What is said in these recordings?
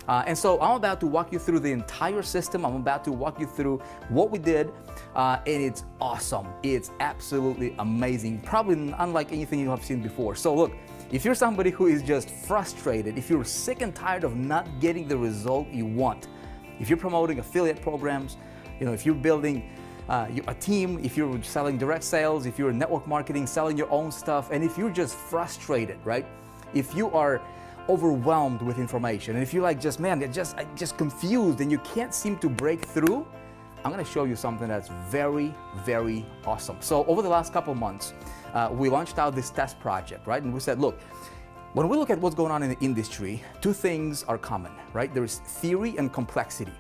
And so I'm about to walk you through the entire system. I'm about to walk you through what we did, and it's awesome. It's absolutely amazing, probably unlike anything you have seen before. So look, if you're somebody who is just frustrated, if you're sick and tired of not getting the result you want, if you're promoting affiliate programs, if you're building a team, if you're selling direct sales, if you're network marketing, selling your own stuff, and if you're just frustrated, right? If you are overwhelmed with information, and if you're like I'm just confused and you can't seem to break through, I'm gonna show you something that's very, very awesome. So over the last couple months, we launched out this test project, right? And we said, look, when we look at what's going on in the industry, two things are common, right? There's theory and complexity.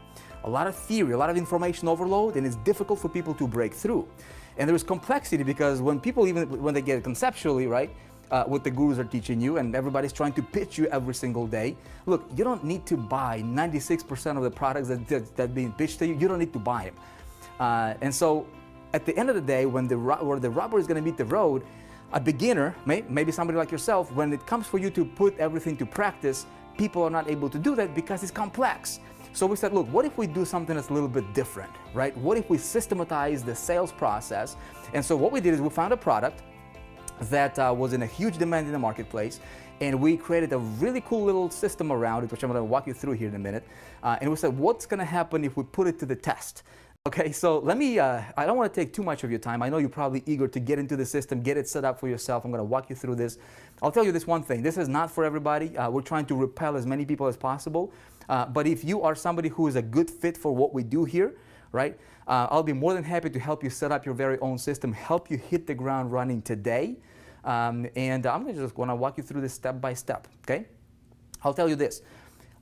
A lot of theory, a lot of information overload, and it's difficult for people to break through. And there's complexity because when they get it conceptually, right, what the gurus are teaching you and everybody's trying to pitch you every single day, look, you don't need to buy 96% of the products that are being pitched to you. You don't need to buy them. And so at the end of the day, where the rubber is going to meet the road, a beginner, maybe somebody like yourself, when it comes for you to put everything to practice, people are not able to do that because it's complex. So we said, look, what if we do something that's a little bit different, right? What if we systematize the sales process? And so what we did is we found a product that was in a huge demand in the marketplace, and we created a really cool little system around it, which I'm going to walk you through here in a minute. And we said, what's going to happen if we put it to the test? Okay, so let me, I don't want to take too much of your time. I know you're probably eager to get into the system, get it set up for yourself. I'm going to walk you through this. I'll tell you this one thing. This is not for everybody. We're trying to repel as many people as possible. But if you are somebody who is a good fit for what we do here, right, I'll be more than happy to help you set up your very own system, help you hit the ground running today. And I'm just going to walk you through this step by step, okay? I'll tell you this.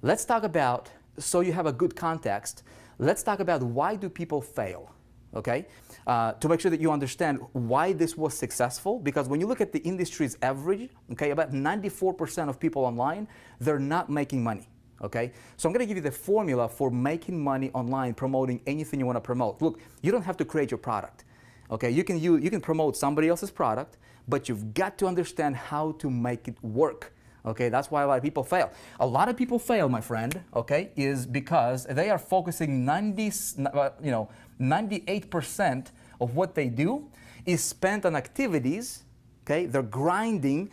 Let's talk about, so you have a good context, let's talk about why do people fail, okay? To make sure that you understand why this was successful, because when you look at the industry's average, okay, about 94% of people online, they're not making money. Okay, so I'm going to give you the formula for making money online, promoting anything you want to promote. Look, you don't have to create your product. Okay, you can promote somebody else's product, but you've got to understand how to make it work. Okay, that's why a lot of people fail. A lot of people fail, my friend, okay, is because they are focusing 98% of what they do is spent on activities, okay? They're grinding,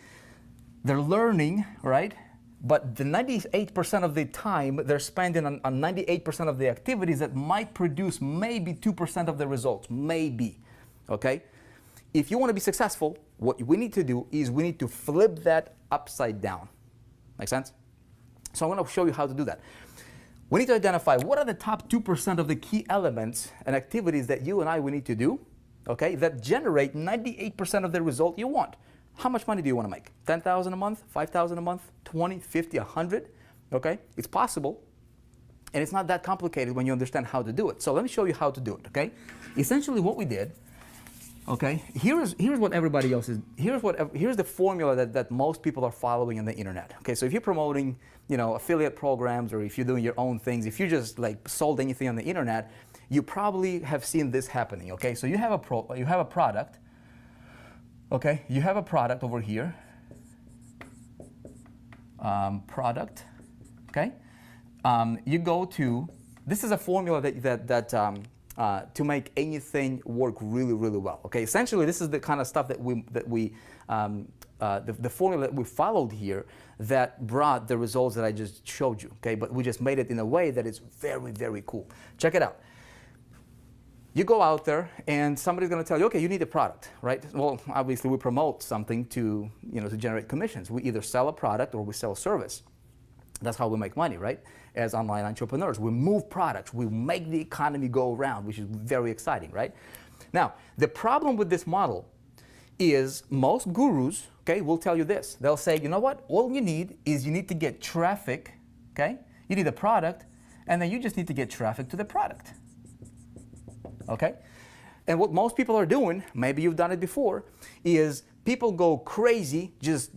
they're learning, right? But the 98% of the time they're spending on 98% of the activities that might produce maybe 2% of the results, maybe, okay? If you want to be successful, what we need to do is we need to flip that upside down. Make sense? So I'm going to show you how to do that. We need to identify what are the top 2% of the key elements and activities that you and I will need to do, okay, that generate 98% of the result you want. How much money do you want to make? 10,000 a month, 5,000 a month, 20, 50, 100, okay? It's possible, and it's not that complicated when you understand how to do it. So let me show you how to do it, okay? Essentially what we did, okay, here's what everybody else is, here's the formula that most people are following on the internet, okay? So if you're promoting, affiliate programs, or if you're doing your own things, if you just like sold anything on the internet, you probably have seen this happening, okay? So you have a product, okay, you have a product over here, product, okay? You go to, this is a formula to make anything work really, really well, okay? Essentially, this is the kind of stuff the formula that we followed here that brought the results that I just showed you, okay? But we just made it in a way that is very, very cool. Check it out. You go out there and somebody's going to tell you, okay, you need a product, right? Well, obviously we promote something to generate commissions. We either sell a product or we sell a service. That's how we make money, right? As online entrepreneurs, we move products, we make the economy go around, which is very exciting, right? Now, the problem with this model is most gurus, okay, will tell you this. They'll say, you know what? All you need is you need to get traffic, okay? You need a product, and then you just need to get traffic to the product. Okay? And what most people are doing, maybe you've done it before, is people go crazy just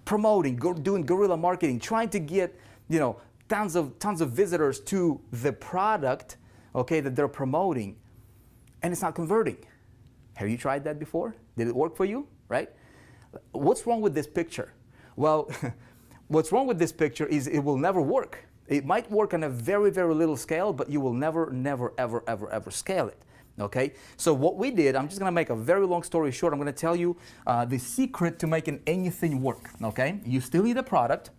promoting, doing guerrilla marketing, trying to get, tons of visitors to the product, okay, that they're promoting, and it's not converting. Have you tried that before? Did it work for you, right? What's wrong with this picture? Well, what's wrong with this picture is it will never work. It might work on a very, very little scale, but you will never, never, ever, ever, ever scale it. Okay, so what we did, I'm just gonna make a very long story short. I'm gonna tell you the secret to making anything work. Okay, you still need a product.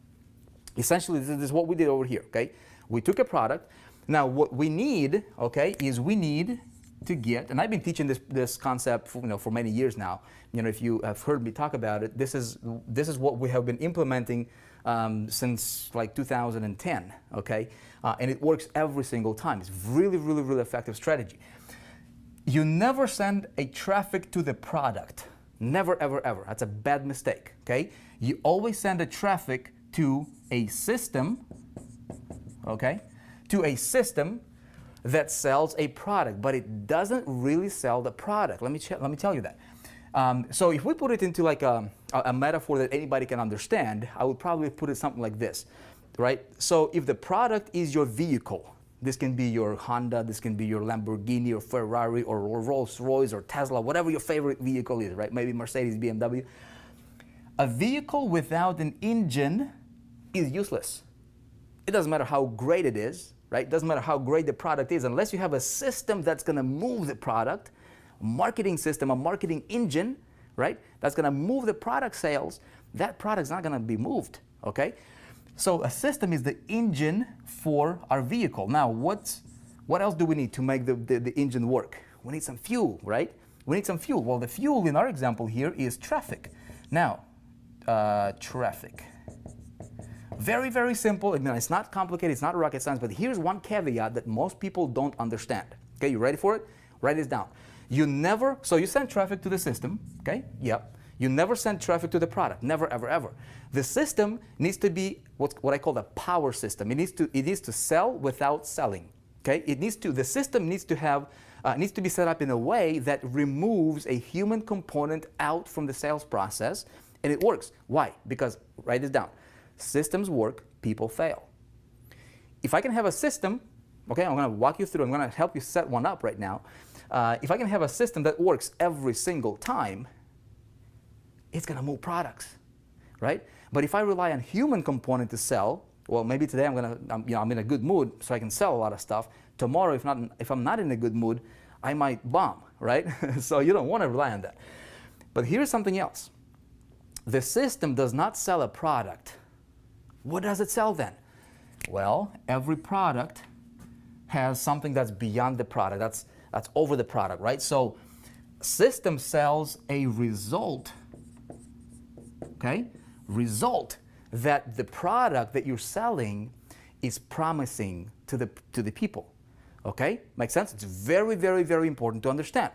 Essentially, this is what we did over here. Okay, we took a product. Now, what we need, okay, is we need to get, and I've been teaching this concept for many years now. If you have heard me talk about it, this is what we have been implementing since like 2010. Okay, and it works every single time. It's really, really, really effective strategy. You never send a traffic to the product. Never, ever, ever. That's a bad mistake, okay? You always send a traffic to a system, okay? To a system that sells a product, but it doesn't really sell the product. Let me tell you that. So if we put it into like a metaphor that anybody can understand, I would probably put it something like this, right? So if the product is your vehicle, this can be your Honda, this can be your Lamborghini or Ferrari or Rolls-Royce or Tesla, whatever your favorite vehicle is, right? Maybe Mercedes, BMW. A vehicle without an engine is useless. It doesn't matter how great it is, right? It doesn't matter how great the product is, unless you have a system that's gonna move the product, a marketing system, a marketing engine, right? That's gonna move the product sales, that product's not gonna be moved, okay? So a system is the engine for our vehicle. Now, what else do we need to make the engine work? We need some fuel, right? We need some fuel. Well, the fuel in our example here is traffic. Now, traffic. Very, very simple. Again, it's not complicated. It's not rocket science. But here's one caveat that most people don't understand. Okay, you ready for it? Write this down. So you send traffic to the system, okay? Yep. You never send traffic to the product. Never, ever, ever. The system needs to be what I call the power system. It needs to sell without selling. Okay? The system needs to be set up in a way that removes a human component out from the sales process, and it works. Why? Because, write this down. Systems work, people fail. If I can have a system, okay, I'm going to walk you through. I'm going to help you set one up right now. If I can have a system that works every single time, it's going to move products, right? But if I rely on human component to sell, well, maybe today I'm in a good mood, so I can sell a lot of stuff. Tomorrow, if I'm not in a good mood, I might bomb, right? So you don't want to rely on that. But here's something else. The system does not sell a product. What does it sell then? Well, every product has something that's beyond the product. That's over the product, right? So system sells a result. Okay? Result that the product that you're selling is promising to the people. Okay? Makes sense? It's very, very, very important to understand.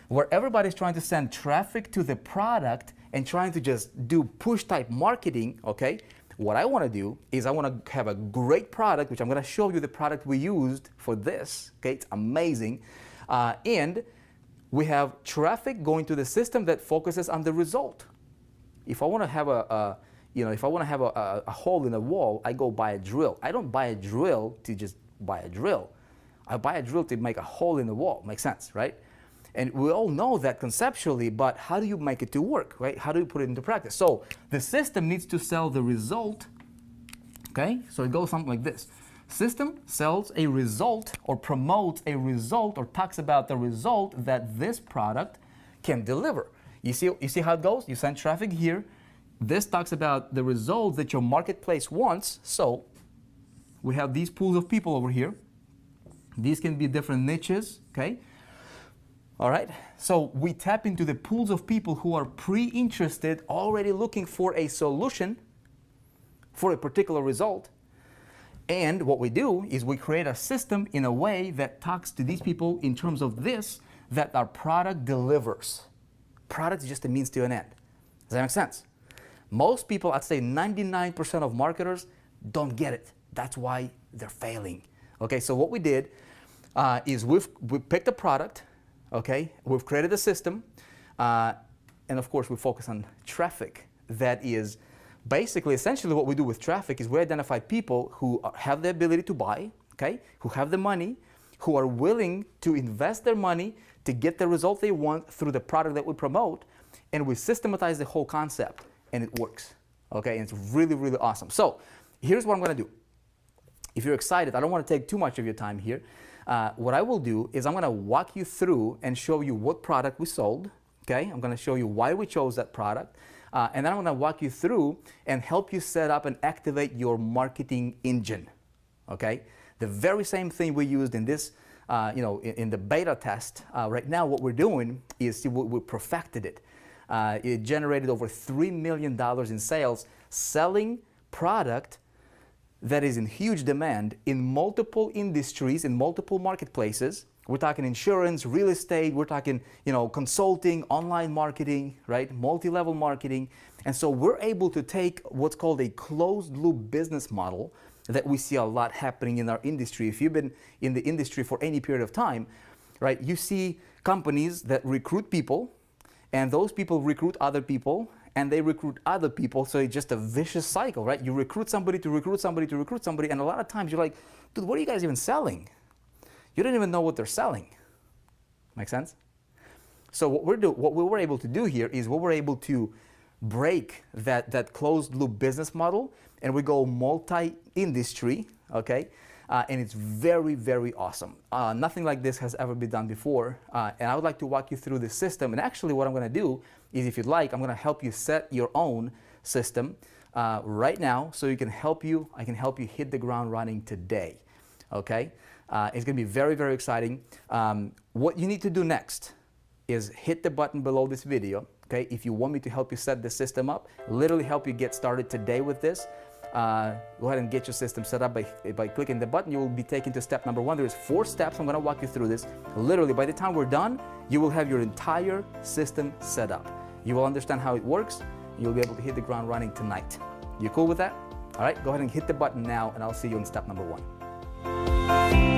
Where everybody's trying to send traffic to the product and trying to just do push type marketing, okay? What I want to do is I want to have a great product, which I'm going to show you the product we used for this. Okay? It's amazing. And we have traffic going to the system that focuses on the result. If I want to have a hole in a wall, I go buy a drill. I don't buy a drill to just buy a drill. I buy a drill to make a hole in the wall. Makes sense, right? And we all know that conceptually, but how do you make it to work, right? How do you put it into practice? So the system needs to sell the result, okay? So it goes something like this. System sells a result or promotes a result or talks about the result that this product can deliver. You see how it goes? You send traffic here. This talks about the result that your marketplace wants. So we have these pools of people over here. These can be different niches, okay? All right, so we tap into the pools of people who are pre-interested, already looking for a solution for a particular result. And what we do is we create a system in a way that talks to these people in terms of this, that our product delivers. Product is just a means to an end. Does that make sense? Most people, I'd say 99% of marketers don't get it. That's why they're failing. Okay, so what we did is we picked a product, okay, we've created a system, and of course we focus on traffic. That is basically, essentially what we do with traffic is we identify people who have the ability to buy, okay, who have the money, who are willing to invest their money to get the result they want through the product that we promote, and we systematize the whole concept, and it works, okay, and it's really, really awesome. So here's what I'm going to do. if you're excited, I don't want to take too much of your time here. What I will do is I'm going to walk you through and show you what product we sold. Okay, I'm going to show you why we chose that product. And then I'm going to walk you through and help you set up and activate your marketing engine. Okay, the very same thing we used in this, in the beta test. Right now, what we're doing is we perfected it. It generated over $3 million in sales, selling product that is in huge demand in multiple industries, in multiple marketplaces. We're talking insurance, real estate, we're talking, consulting, online marketing, right? Multi-level marketing. And so we're able to take what's called a closed loop business model that we see a lot happening in our industry. If you've been in the industry for any period of time, right, you see companies that recruit people, and those people recruit other people, and they recruit other people, so it's just a vicious cycle, right? You recruit somebody to recruit somebody to recruit somebody, and a lot of times you're like, dude, what are you guys even selling? You don't even know what they're selling. Make sense? So what we were able to do here is we were able to break that closed loop business model, and we go multi-industry, okay? And it's very, very awesome. Nothing like this has ever been done before. And I would like to walk you through the system. And actually what I'm going to do is, if you'd like, I'm going to help you set your own system right now, so I can help you hit the ground running today. Okay? It's going to be very, very exciting. What you need to do next is hit the button below this video. Okay? If you want me to help you set the system up, literally help you get started today with this, go ahead and get your system set up by clicking the button. You will be taken to step number 1. There's 4 steps. I'm going to walk you through this. Literally, by the time we're done, you will have your entire system set up. You will understand how it works. You'll be able to hit the ground running tonight. You cool with that? All right, go ahead and hit the button now, and I'll see you in step number 1.